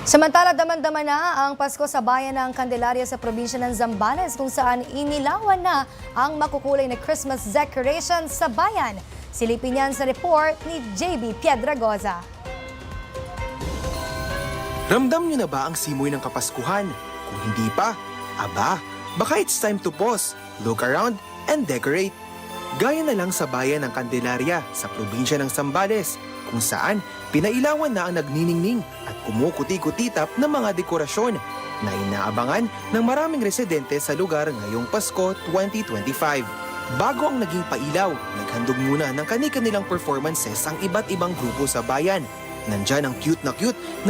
Samantala, daman-daman na ang Pasko sa bayan ng Candelaria sa probinsya ng Zambales kung saan inilawan na ang makukulay na Christmas decorations sa bayan. Silipin yan sa report ni JB Piedragoza. Ramdam niyo na ba ang simoy ng Kapaskuhan? Kung hindi pa, aba, baka it's time to pause, look around, and decorate. Gaya na lang sa bayan ng Candelaria sa probinsya ng Zambales, kung saan pinailawan na ang nagniningning at kumukuti-kutitap ng mga dekorasyon na inaabangan ng maraming residente sa lugar ngayong Pasko 2025. Bago ang naging pailaw, naghandog muna ng kani-kanilang performances ang iba't ibang grupo sa bayan. Nandyan ang cute na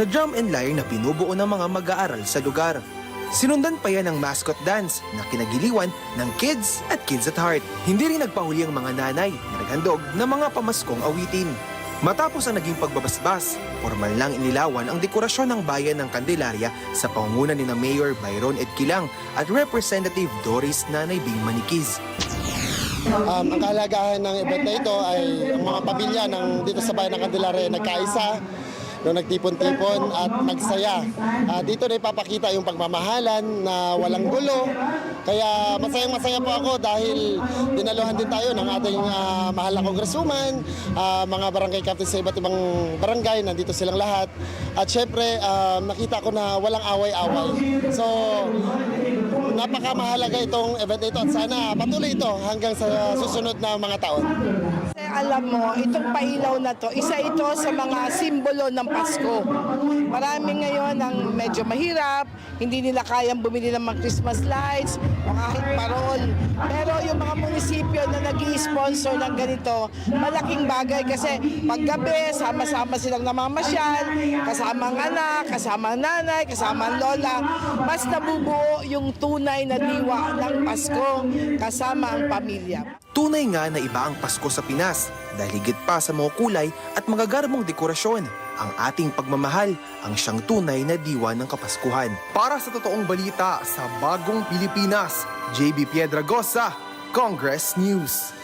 drum and lyre na binubuo ng mga mag-aaral sa lugar. Sinundan pa yan ng mascot dance na kinagiliwan ng Kids at Kids at Heart. Hindi rin nagpahuli ang mga nanay na naghandog ng mga pamaskong awitin. Matapos ang naging pagbabasbas, formal lang inilawan ang dekorasyon ng bayan ng Candelaria sa pangunguna ni na Mayor Byron Edquilang at Representative Doris Nanay Bing Maniquiz. Ang kahalagahan ng event na ito ay ang mga pamilya dito sa bayan ng Candelaria nagkaisa, nagtipon-tipon at nagsaya. Dito na ipapakita yung pagmamahalan na walang gulo. Kaya masayang-masaya po ako dahil dinaluhan din tayo ng ating mahal na kongresuman, mga barangay captains sa iba't ibang barangay, nandito silang lahat. At syempre, nakita ko na walang away-away. So, napakamahalaga itong event na ito at sana patuloy ito hanggang sa susunod na mga taon. Alam mo, itong pailaw na to, isa ito sa mga simbolo ng Pasko. Marami ngayon ang medyo mahirap, hindi nila kayang bumili ng mga Christmas lights o kahit parol. Pero yung mga munisipyo na nag-i-sponsor ng ganito, malaking bagay kasi paggabi, sama-sama silang namamasyal, kasama ang anak, kasama ang nanay, kasama ang lola. Mas nabubuo yung tunay na diwa ng Pasko kasama ang pamilya. Tunay nga na iba ang Pasko sa Pinas dahil higit pa sa mga kulay at magagarbong dekorasyon. Ang ating pagmamahal ang siyang tunay na diwa ng Kapaskuhan. Para sa totoong balita sa Bagong Pilipinas, JB Piedragoza, Congress News.